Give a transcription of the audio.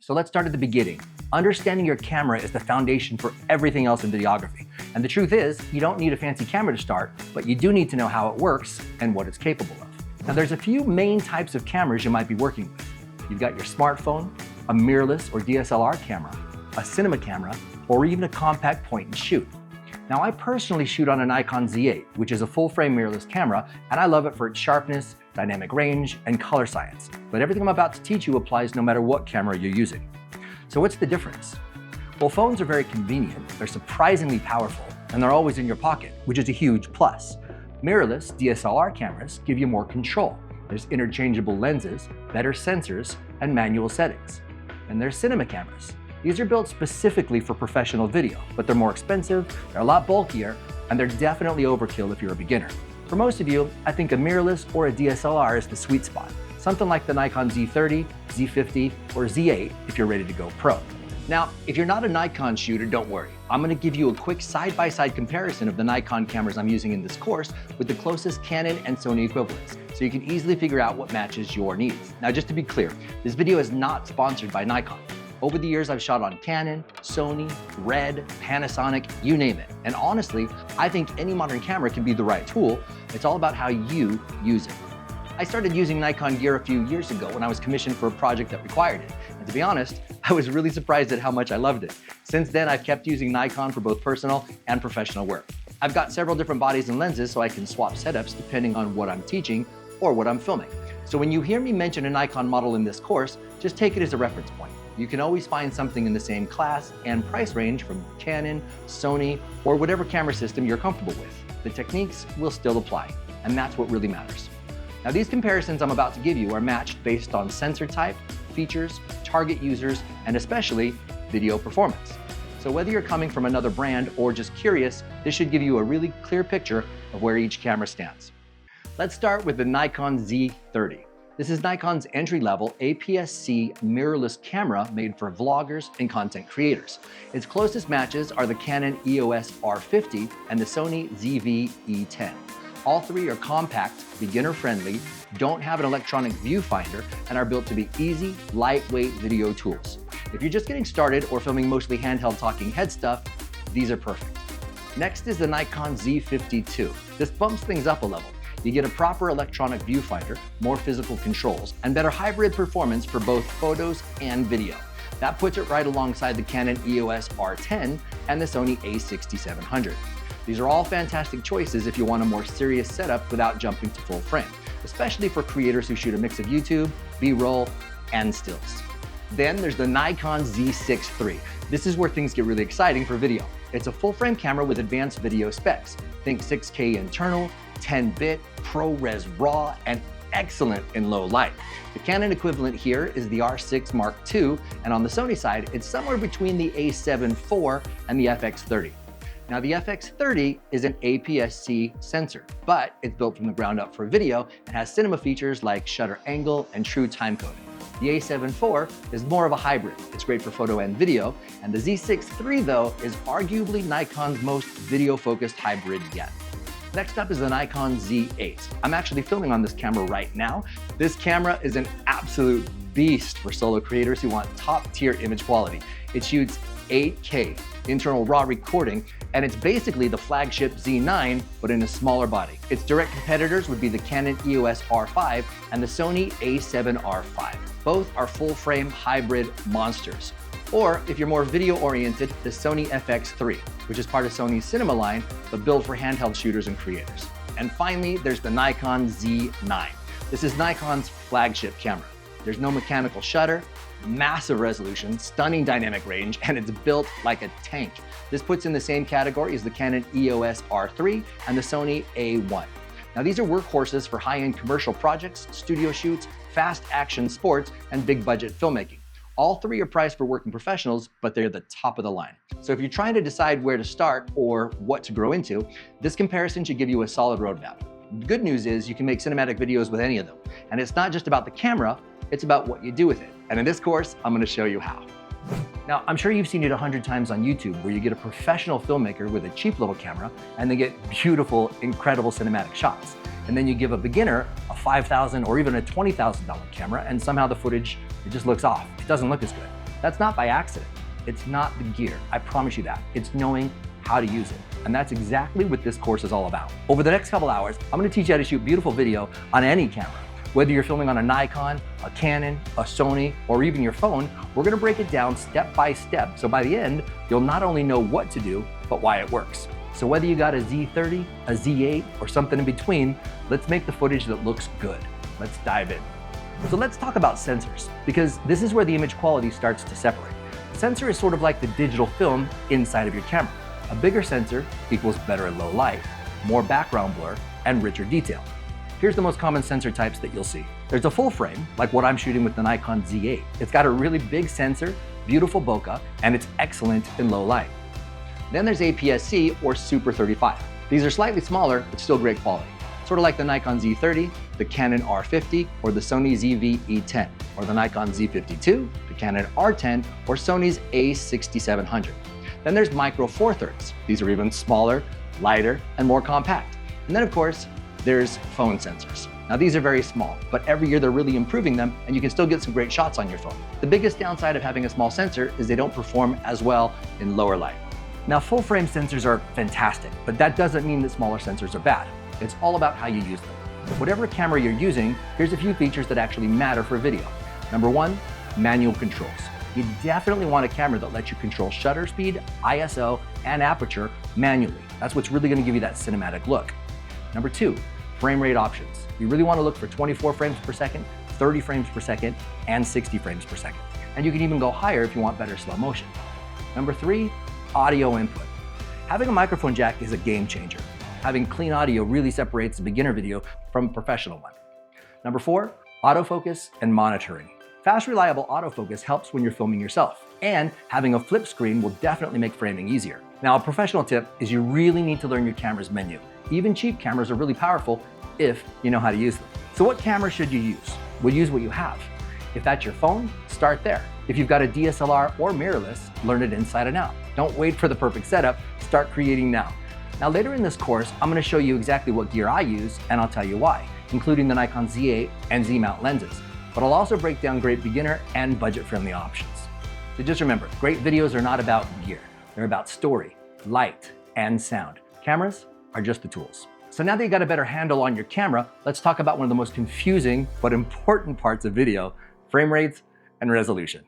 So let's start at the beginning. Understanding your camera is the foundation for everything else in videography. And the truth is, you don't need a fancy camera to start, but you do need to know how it works and what it's capable of. Now there's a few main types of cameras you might be working with. You've got your smartphone, a mirrorless or DSLR camera, a cinema camera, or even a compact point and shoot. Now I personally shoot on a Nikon Z8, which is a full-frame mirrorless camera, and I love it for its sharpness, dynamic range, and color science. But everything I'm about to teach you applies no matter what camera you're using. So what's the difference? Well, phones are very convenient, they're surprisingly powerful, and they're always in your pocket, which is a huge plus. Mirrorless DSLR cameras give you more control. There's interchangeable lenses, better sensors, and manual settings. And there's cinema cameras. These are built specifically for professional video, but they're more expensive, they're a lot bulkier, and they're definitely overkill if you're a beginner. For most of you, I think a mirrorless or a DSLR is the sweet spot. Something like the Nikon Z30, Z50, or Z8 if you're ready to go pro. Now, if you're not a Nikon shooter, don't worry. I'm gonna give you a quick side-by-side comparison of the Nikon cameras I'm using in this course with the closest Canon and Sony equivalents, so you can easily figure out what matches your needs. Now, just to be clear, this video is not sponsored by Nikon. Over the years, I've shot on Canon, Sony, Red, Panasonic, you name it. And honestly, I think any modern camera can be the right tool. It's all about how you use it. I started using Nikon gear a few years ago when I was commissioned for a project that required it. And to be honest, I was really surprised at how much I loved it. Since then, I've kept using Nikon for both personal and professional work. I've got several different bodies and lenses so I can swap setups depending on what I'm teaching or what I'm filming. So when you hear me mention a Nikon model in this course, just take it as a reference point. You can always find something in the same class and price range from Canon, Sony, or whatever camera system you're comfortable with. The techniques will still apply, and that's what really matters. Now these comparisons I'm about to give you are matched based on sensor type, features, target users, and especially video performance. So whether you're coming from another brand or just curious, this should give you a really clear picture of where each camera stands. Let's start with the Nikon Z30. This is Nikon's entry-level APS-C mirrorless camera made for vloggers and content creators. Its closest matches are the Canon EOS R50 and the Sony ZV-E10. All three are compact, beginner-friendly, don't have an electronic viewfinder, and are built to be easy, lightweight video tools. If you're just getting started or filming mostly handheld talking head stuff, these are perfect. Next is the Nikon Z52. This bumps things up a level. You get a proper electronic viewfinder, more physical controls, and better hybrid performance for both photos and video. That puts it right alongside the Canon EOS R10 and the Sony a6700. These are all fantastic choices if you want a more serious setup without jumping to full frame, especially for creators who shoot a mix of YouTube, B-roll, and stills. Then there's the Nikon Z6 III. This is where things get really exciting for video. It's a full-frame camera with advanced video specs. Think 6K internal, 10-bit, ProRes RAW, and excellent in low light. The Canon equivalent here is the R6 Mark II, and on the Sony side, it's somewhere between the a7 IV and the FX30. Now the FX30 is an APS-C sensor, but it's built from the ground up for video and has cinema features like shutter angle and true time coding. The a7 IV is more of a hybrid. It's great for photo and video, and the Z6 III though is arguably Nikon's most video-focused hybrid yet. Next up is the Nikon Z8. I'm actually filming on this camera right now. This camera is an absolute beast for solo creators who want top-tier image quality. It shoots 8K internal RAW recording, and it's basically the flagship Z9, but in a smaller body. Its direct competitors would be the Canon EOS R5 and the Sony a7R5. Both are full-frame hybrid monsters. Or, if you're more video-oriented, the Sony FX3, which is part of Sony's cinema line, but built for handheld shooters and creators. And finally, there's the Nikon Z9. This is Nikon's flagship camera. There's no mechanical shutter, massive resolution, stunning dynamic range, and it's built like a tank. This puts in the same category as the Canon EOS R3 and the Sony A1. Now these are workhorses for high-end commercial projects, studio shoots, fast action sports, and big budget filmmaking. All three are priced for working professionals, but they're the top of the line. So if you're trying to decide where to start or what to grow into, this comparison should give you a solid roadmap. The good news is you can make cinematic videos with any of them. And it's not just about the camera, it's about what you do with it. And in this course, I'm gonna show you how. Now, I'm sure you've seen it 100 times on YouTube where you get a professional filmmaker with a cheap little camera and they get beautiful, incredible cinematic shots. And then you give a beginner a $5,000 or even a $20,000 camera and somehow the footage, it just looks off. It doesn't look as good. That's not by accident. It's not the gear, I promise you that. It's knowing how to use it. And that's exactly what this course is all about. Over the next couple hours, I'm gonna teach you how to shoot beautiful video on any camera. Whether you're filming on a Nikon, a Canon, a Sony, or even your phone, we're gonna break it down step by step. So by the end, you'll not only know what to do, but why it works. So whether you got a Z30, a Z8, or something in between, let's make the footage that looks good. Let's dive in. So let's talk about sensors, because this is where the image quality starts to separate. A sensor is sort of like the digital film inside of your camera. A bigger sensor equals better in low light, more background blur, and richer detail. Here's the most common sensor types that you'll see. There's a full frame, like what I'm shooting with the Nikon Z8. It's got a really big sensor, beautiful bokeh, and it's excellent in low light. Then there's APS-C or Super 35. These are slightly smaller, but still great quality. Sort of like the Nikon Z30, the Canon R50, or the Sony ZV-E10, or the Nikon Z52, the Canon R10, or Sony's A6700. Then there's micro four thirds. These are even smaller, lighter, and more compact. And then of course, there's phone sensors. Now these are very small, but every year they're really improving them and you can still get some great shots on your phone. The biggest downside of having a small sensor is they don't perform as well in lower light. Now full frame sensors are fantastic, but that doesn't mean that smaller sensors are bad. It's all about how you use them. Whatever camera you're using, here's a few features that actually matter for video. Number one, manual controls. You definitely want a camera that lets you control shutter speed, ISO, and aperture manually. That's what's really gonna give you that cinematic look. Number two, frame rate options. You really wanna look for 24 frames per second, 30 frames per second, and 60 frames per second. And you can even go higher if you want better slow motion. Number three, audio input. Having a microphone jack is a game changer. Having clean audio really separates a beginner video from a professional one. Number four, autofocus and monitoring. Fast, reliable autofocus helps when you're filming yourself, and having a flip screen will definitely make framing easier. Now, a professional tip is you really need to learn your camera's menu. Even cheap cameras are really powerful if you know how to use them. So what camera should you use? Well, use what you have. If that's your phone, start there. If you've got a DSLR or mirrorless, learn it inside and out. Don't wait for the perfect setup, start creating now. Now later in this course, I'm gonna show you exactly what gear I use, and I'll tell you why, including the Nikon Z8 and Z-mount lenses. But I'll also break down great beginner and budget-friendly options. So just remember, great videos are not about gear. They're about story, light, and sound. Cameras are just the tools. So now that you got a better handle on your camera, let's talk about one of the most confusing but important parts of video, frame rates and resolution.